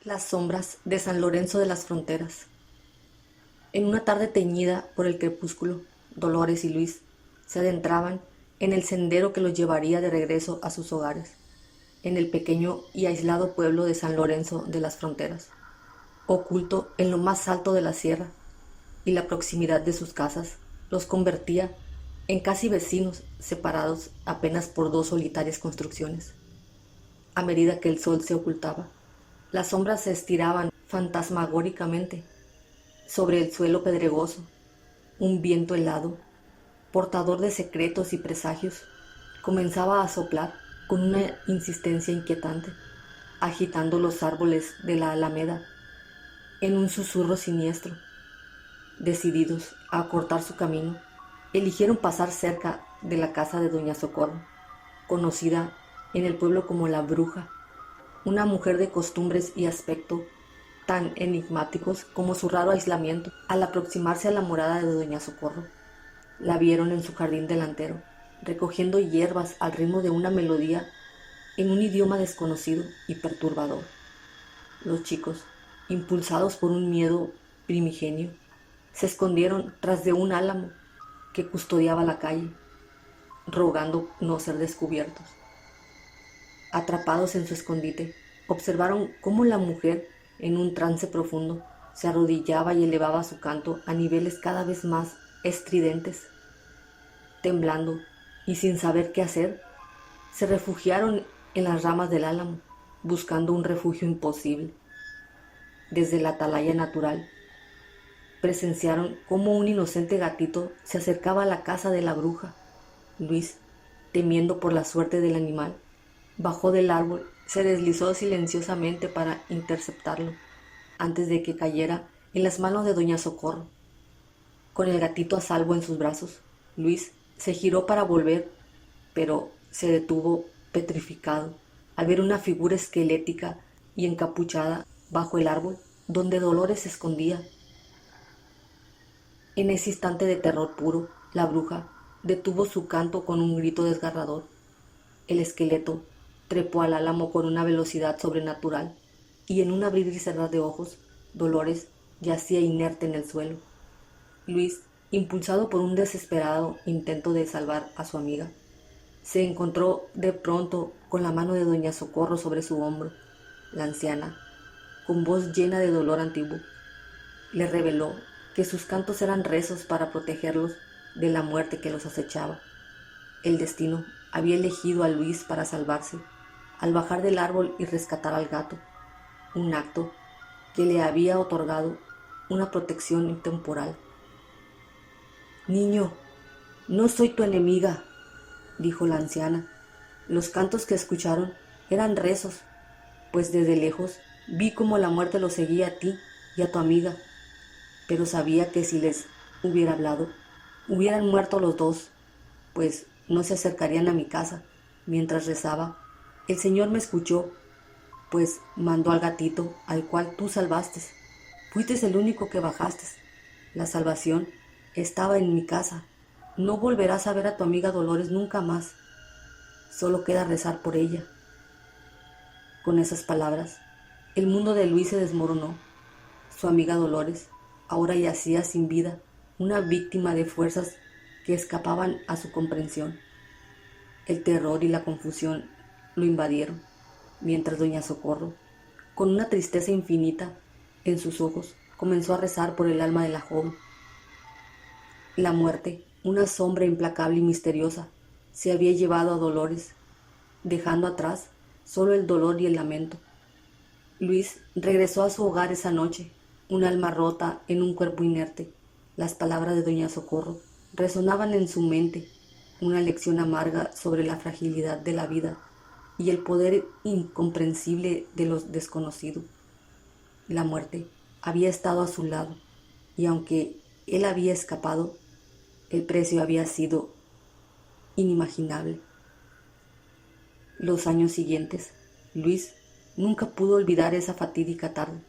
Las sombras de San Lorenzo de las Fronteras. En una tarde teñida por el crepúsculo, Dolores y Luis se adentraban en el sendero que los llevaría de regreso a sus hogares, en el pequeño y aislado pueblo de San Lorenzo de las Fronteras, oculto en lo más alto de la sierra, y la proximidad de sus casas los convertía en casi vecinos separados apenas por dos solitarias construcciones. A medida que el sol se ocultaba, las sombras se estiraban fantasmagóricamente sobre el suelo pedregoso. Un viento helado, portador de secretos y presagios, comenzaba a soplar con una insistencia inquietante, agitando los árboles de la alameda en un susurro siniestro. Decididos a acortar su camino, eligieron pasar cerca de la casa de doña Socorro, conocida en el pueblo como la Bruja, una mujer de costumbres y aspecto tan enigmáticos como su raro aislamiento. Al aproximarse a la morada de doña Socorro, la vieron en su jardín delantero, recogiendo hierbas al ritmo de una melodía en un idioma desconocido y perturbador. Los chicos, impulsados por un miedo primigenio, se escondieron tras de un álamo que custodiaba la calle, rogando no ser descubiertos. Atrapados en su escondite, observaron cómo la mujer, en un trance profundo, se arrodillaba y elevaba su canto a niveles cada vez más estridentes. Temblando y sin saber qué hacer, se refugiaron en las ramas del álamo, buscando un refugio imposible. Desde la atalaya natural, presenciaron cómo un inocente gatito se acercaba a la casa de la bruja. Luis, temiendo por la suerte del animal, bajó del árbol, se deslizó silenciosamente para interceptarlo, antes de que cayera en las manos de doña Socorro. Con el gatito a salvo en sus brazos, Luis se giró para volver, pero se detuvo petrificado al ver una figura esquelética y encapuchada bajo el árbol donde Dolores se escondía. En ese instante de terror puro, la bruja detuvo su canto con un grito desgarrador. El esqueleto trepó al álamo con una velocidad sobrenatural, y en un abrir y cerrar de ojos, Dolores yacía inerte en el suelo. Luis, impulsado por un desesperado intento de salvar a su amiga, se encontró de pronto con la mano de doña Socorro sobre su hombro. La anciana, con voz llena de dolor antiguo, le reveló que sus cantos eran rezos para protegerlos de la muerte que los acechaba. El destino había elegido a Luis para salvarse, al bajar del árbol y rescatar al gato, un acto que le había otorgado una protección temporal. «Niño, no soy tu enemiga», dijo la anciana. «Los cantos que escucharon eran rezos, pues desde lejos vi cómo la muerte los seguía a ti y a tu amiga, pero sabía que si les hubiera hablado, hubieran muerto los dos, pues no se acercarían a mi casa». Mientras rezaba, el Señor me escuchó, pues mandó al gatito al cual tú salvaste. Fuiste el único que bajaste. La salvación estaba en mi casa. No volverás a ver a tu amiga Dolores nunca más. Solo queda rezar por ella. Con esas palabras, el mundo de Luis se desmoronó. Su amiga Dolores ahora yacía sin vida, una víctima de fuerzas que escapaban a su comprensión. El terror y la confusión lo invadieron, mientras doña Socorro, con una tristeza infinita en sus ojos, comenzó a rezar por el alma de la joven. La muerte, una sombra implacable y misteriosa, se había llevado a Dolores, dejando atrás solo el dolor y el lamento. Luis regresó a su hogar esa noche, un alma rota en un cuerpo inerte. Las palabras de doña Socorro resonaban en su mente, una lección amarga sobre la fragilidad de la vida y el poder incomprensible de lo desconocido. La muerte había estado a su lado, y aunque él había escapado, el precio había sido inimaginable. Los años siguientes, Luis nunca pudo olvidar esa fatídica tarde,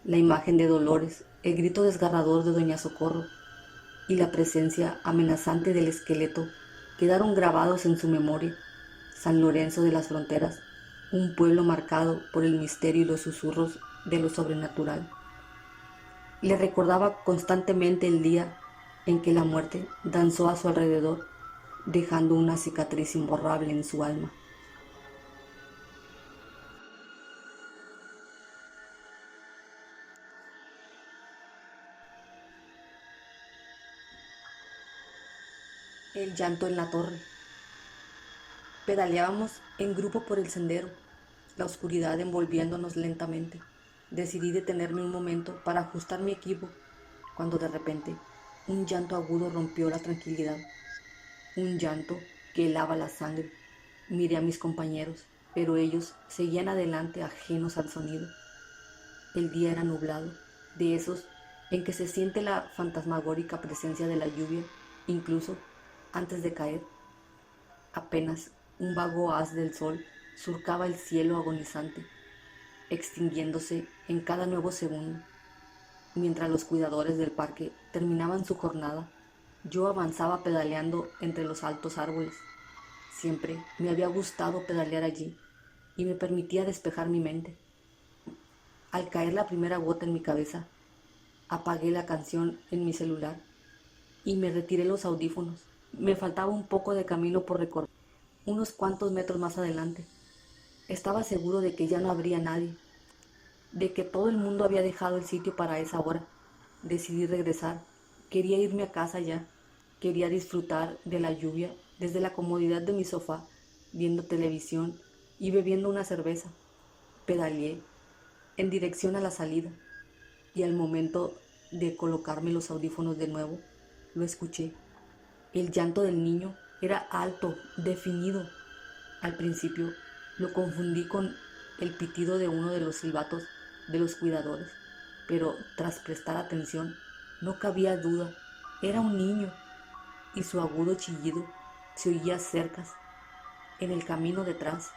la imagen de Dolores, el grito desgarrador de doña Socorro y la presencia amenazante del esqueleto quedaron grabados en su memoria. San Lorenzo de las Fronteras, un pueblo marcado por el misterio y los susurros de lo sobrenatural. Le recordaba constantemente el día en que la muerte danzó a su alrededor, dejando una cicatriz imborrable en su alma. El llanto en la torre. Pedaleábamos en grupo por el sendero, la oscuridad envolviéndonos lentamente. Decidí detenerme un momento para ajustar mi equipo, cuando de repente un llanto agudo rompió la tranquilidad. Un llanto que helaba la sangre. Miré a mis compañeros, pero ellos seguían adelante ajenos al sonido. El día era nublado, de esos en que se siente la fantasmagórica presencia de la lluvia, incluso antes de caer. Apenas un vago haz del sol surcaba el cielo agonizante, extinguiéndose en cada nuevo segundo. Mientras los cuidadores del parque terminaban su jornada, yo avanzaba pedaleando entre los altos árboles. Siempre me había gustado pedalear allí y me permitía despejar mi mente. Al caer la primera gota en mi cabeza, apagué la canción en mi celular y me retiré los audífonos. Me faltaba un poco de camino por recorrer. Unos cuantos metros más adelante, estaba seguro de que ya no habría nadie, de que todo el mundo había dejado el sitio para esa hora. Decidí regresar. Quería irme a casa ya. Quería disfrutar de la lluvia desde la comodidad de mi sofá, viendo televisión y bebiendo una cerveza. Pedaleé en dirección a la salida y al momento de colocarme los audífonos de nuevo, lo escuché. El llanto del niño era alto, definido. Al principio lo confundí con el pitido de uno de los silbatos de los cuidadores, pero tras prestar atención no cabía duda, era un niño y su agudo chillido se oía cerca, en el camino detrás,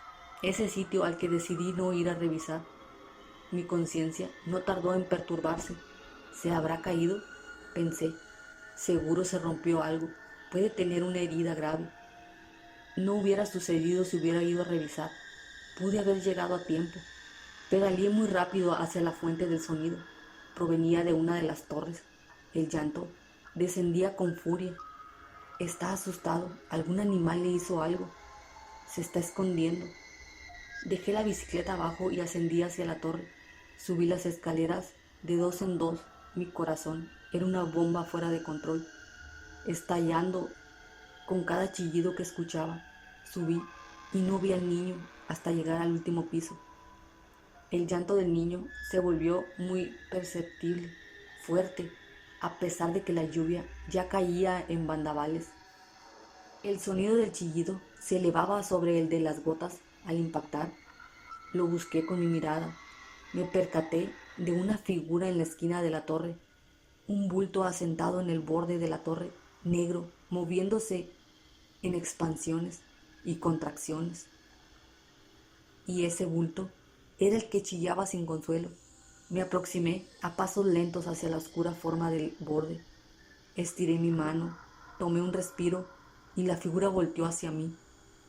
ese sitio al que decidí no ir a revisar. Mi conciencia no tardó en perturbarse. ¿Se habrá caído? Pensé. Seguro se rompió algo. Puede tener una herida grave. No hubiera sucedido si hubiera ido a revisar. Pude haber llegado a tiempo. Pedaleé muy rápido hacia la fuente del sonido. Provenía de una de las torres. El llanto descendía con furia. Está asustado. Algún animal le hizo algo. Se está escondiendo. Dejé la bicicleta abajo y ascendí hacia la torre. Subí las escaleras de dos en dos. Mi corazón era una bomba fuera de control, estallando con cada chillido que escuchaba. Subí y no vi al niño hasta llegar al último piso. El llanto del niño se volvió muy perceptible, fuerte, a pesar de que la lluvia ya caía en bandavales. El sonido del chillido se elevaba sobre el de las gotas al impactar. Lo busqué con mi mirada. Me percaté de una figura en la esquina de la torre, un bulto asentado en el borde de la torre, negro, moviéndose en expansiones y contracciones. Y ese bulto era el que chillaba sin consuelo. Me aproximé a pasos lentos hacia la oscura forma del borde. Estiré mi mano, tomé un respiro y la figura volteó hacia mí,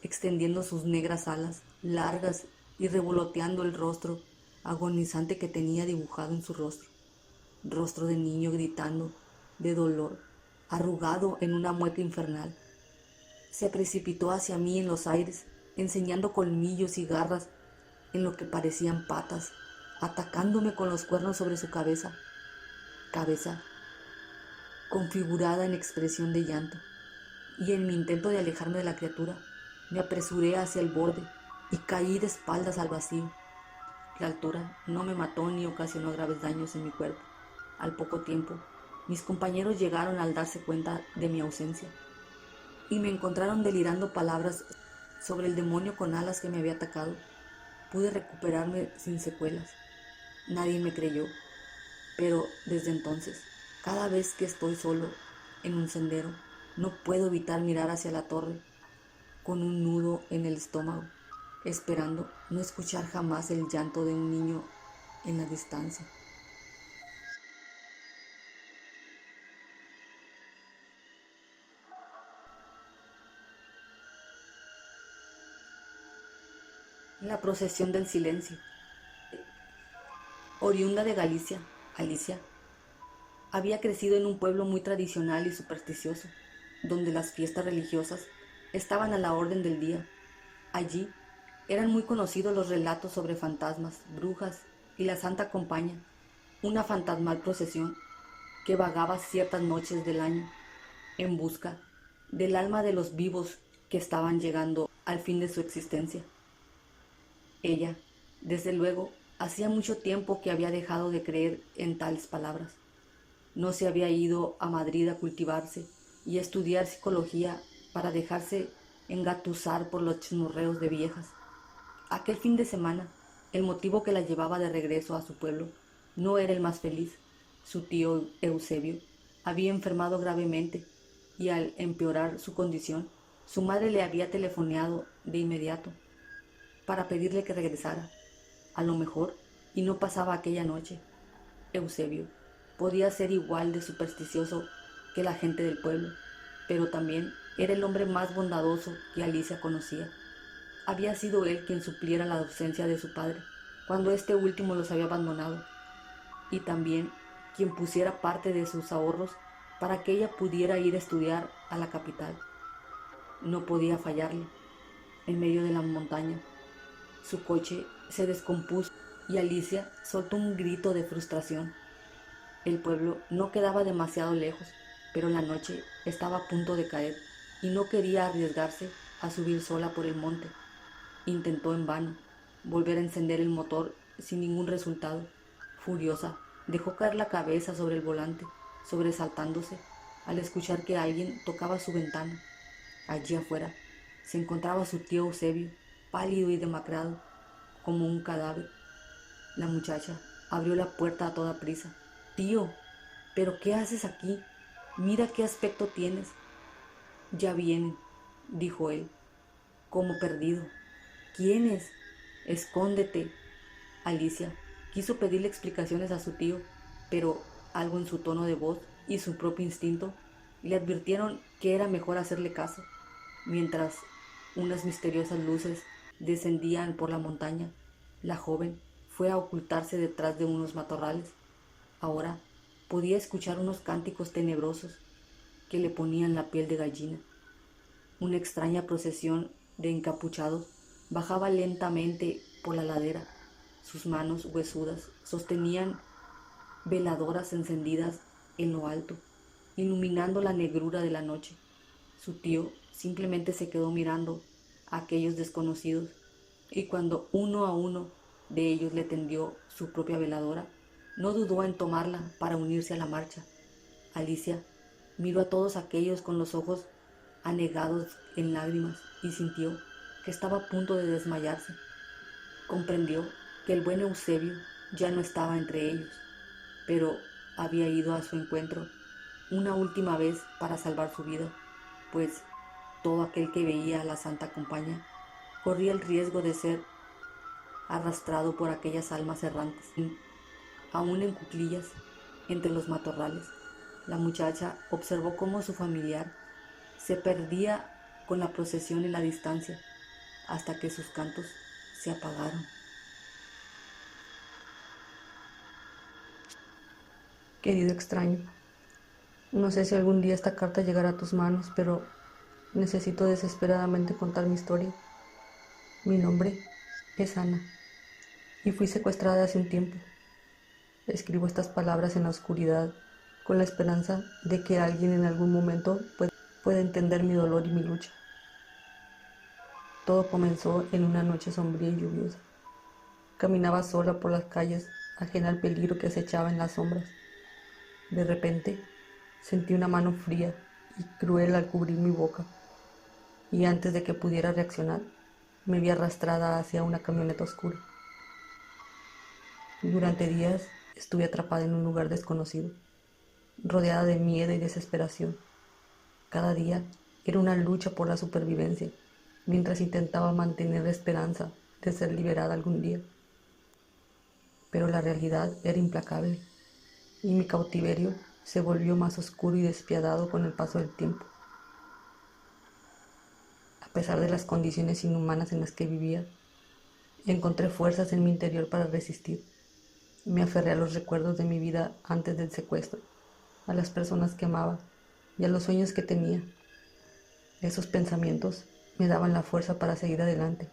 extendiendo sus negras alas, largas y revoloteando el rostro agonizante que tenía dibujado en su rostro. Rostro de niño gritando, de dolor, arrugado en una mueca infernal. Se precipitó hacia mí en los aires, enseñando colmillos y garras en lo que parecían patas, atacándome con los cuernos sobre su cabeza configurada en expresión de llanto. Y en mi intento de alejarme de la criatura, me apresuré hacia el borde y caí de espaldas al vacío. La altura no me mató ni ocasionó graves daños en mi cuerpo. Al poco tiempo, mis compañeros llegaron al darse cuenta de mi ausencia y me encontraron delirando palabras sobre el demonio con alas que me había atacado. Pude recuperarme sin secuelas. Nadie me creyó, pero desde entonces, cada vez que estoy solo en un sendero, no puedo evitar mirar hacia la torre con un nudo en el estómago, esperando no escuchar jamás el llanto de un niño en la distancia. La procesión del silencio. Oriunda de Galicia, Alicia había crecido en un pueblo muy tradicional y supersticioso, donde las fiestas religiosas estaban a la orden del día. Allí eran muy conocidos los relatos sobre fantasmas, brujas y la Santa Compaña, una fantasmal procesión que vagaba ciertas noches del año en busca del alma de los vivos que estaban llegando al fin de su existencia. Ella, desde luego, hacía mucho tiempo que había dejado de creer en tales palabras. No se había ido a Madrid a cultivarse y a estudiar psicología para dejarse engatusar por los chismorreos de viejas. Aquel fin de semana, el motivo que la llevaba de regreso a su pueblo no era el más feliz. Su tío Eusebio había enfermado gravemente y al empeorar su condición, su madre le había telefoneado de inmediato para pedirle que regresara. A lo mejor, y no pasaba aquella noche. Eusebio podía ser igual de supersticioso que la gente del pueblo, pero también era el hombre más bondadoso que Alicia conocía. Había sido él quien supliera la ausencia de su padre cuando este último los había abandonado, y también quien pusiera parte de sus ahorros para que ella pudiera ir a estudiar a la capital. No podía fallarle. En medio de la montaña, su coche se descompuso y Alicia soltó un grito de frustración. El pueblo no quedaba demasiado lejos, pero la noche estaba a punto de caer y no quería arriesgarse a subir sola por el monte. Intentó en vano volver a encender el motor sin ningún resultado. Furiosa, dejó caer la cabeza sobre el volante, sobresaltándose al escuchar que alguien tocaba su ventana. Allí afuera se encontraba su tío Eusebio, pálido y demacrado, como un cadáver. La muchacha abrió la puerta a toda prisa. Tío, ¿pero qué haces aquí? Mira qué aspecto tienes. Ya vienen, dijo él, como perdido. ¿Quién es? Escóndete. Alicia quiso pedirle explicaciones a su tío, pero algo en su tono de voz y su propio instinto le advirtieron que era mejor hacerle caso. Mientras unas misteriosas luces descendían por la montaña, la joven fue a ocultarse detrás de unos matorrales. Ahora podía escuchar unos cánticos tenebrosos que le ponían la piel de gallina. Una extraña procesión de encapuchados bajaba lentamente por la ladera. Sus manos huesudas sostenían veladoras encendidas en lo alto, iluminando la negrura de la noche. Su tío simplemente se quedó mirando a aquellos desconocidos, y cuando uno a uno de ellos le tendió su propia veladora, no dudó en tomarla para unirse a la marcha. Alicia miró a todos aquellos con los ojos anegados en lágrimas y sintió que estaba a punto de desmayarse. Comprendió que el buen Eusebio ya no estaba entre ellos, pero había ido a su encuentro una última vez para salvar su vida, pues todo aquel que veía a la Santa Compañía corría el riesgo de ser arrastrado por aquellas almas errantes. Aún en cuclillas, entre los matorrales, la muchacha observó cómo su familiar se perdía con la procesión en la distancia, hasta que sus cantos se apagaron. Querido extraño, no sé si algún día esta carta llegará a tus manos, pero necesito desesperadamente contar mi historia. Mi nombre es Ana y fui secuestrada hace un tiempo. Escribo estas palabras en la oscuridad con la esperanza de que alguien en algún momento pueda entender mi dolor y mi lucha. Todo comenzó en una noche sombría y lluviosa. Caminaba sola por las calles, ajena al peligro que acechaba en las sombras. De repente, sentí una mano fría y cruel al cubrir mi boca, y antes de que pudiera reaccionar, me vi arrastrada hacia una camioneta oscura. Durante días estuve atrapada en un lugar desconocido, rodeada de miedo y desesperación. Cada día era una lucha por la supervivencia, mientras intentaba mantener la esperanza de ser liberada algún día. Pero la realidad era implacable, y mi cautiverio se volvió más oscuro y despiadado con el paso del tiempo. A pesar de las condiciones inhumanas en las que vivía, encontré fuerzas en mi interior para resistir. Me aferré a los recuerdos de mi vida antes del secuestro, a las personas que amaba y a los sueños que tenía. Esos pensamientos me daban la fuerza para seguir adelante,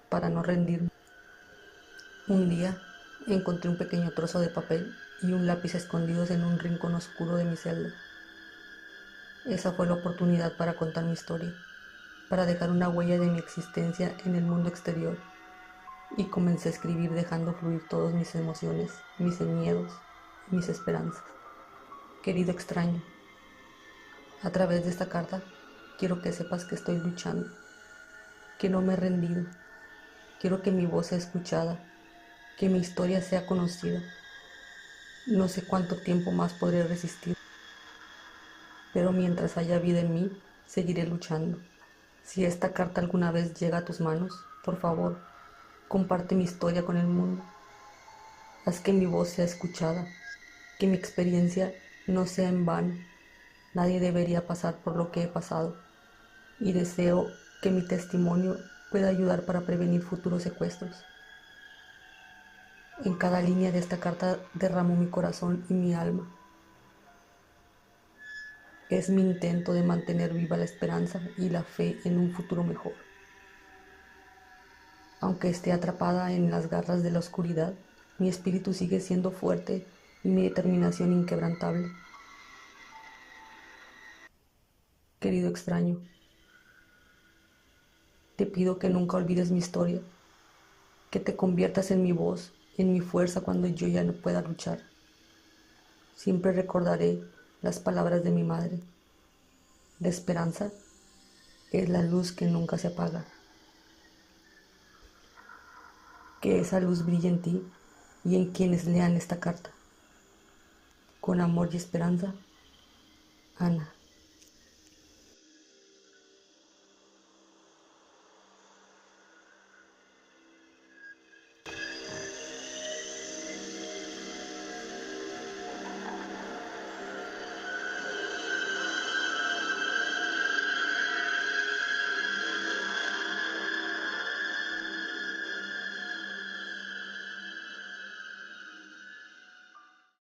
para no rendirme. Un día encontré un pequeño trozo de papel y un lápiz escondidos en un rincón oscuro de mi celda. Esa fue la oportunidad para contar mi historia, para dejar una huella de mi existencia en el mundo exterior. Y comencé a escribir dejando fluir todas mis emociones, mis miedos y mis esperanzas. Querido extraño, a través de esta carta quiero que sepas que estoy luchando, que no me he rendido. Quiero que mi voz sea escuchada, que mi historia sea conocida. No sé cuánto tiempo más podré resistir, pero mientras haya vida en mí, seguiré luchando. Si esta carta alguna vez llega a tus manos, por favor, comparte mi historia con el mundo. Haz que mi voz sea escuchada, que mi experiencia no sea en vano. Nadie debería pasar por lo que he pasado, y deseo que mi testimonio pueda ayudar para prevenir futuros secuestros. En cada línea de esta carta derramo mi corazón y mi alma. Es mi intento de mantener viva la esperanza y la fe en un futuro mejor. Aunque esté atrapada en las garras de la oscuridad, mi espíritu sigue siendo fuerte y mi determinación inquebrantable. Querido extraño, te pido que nunca olvides mi historia, que te conviertas en mi voz, en mi fuerza cuando yo ya no pueda luchar. Siempre recordaré las palabras de mi madre. La esperanza es la luz que nunca se apaga. Que esa luz brille en ti y en quienes lean esta carta. Con amor y esperanza, Ana.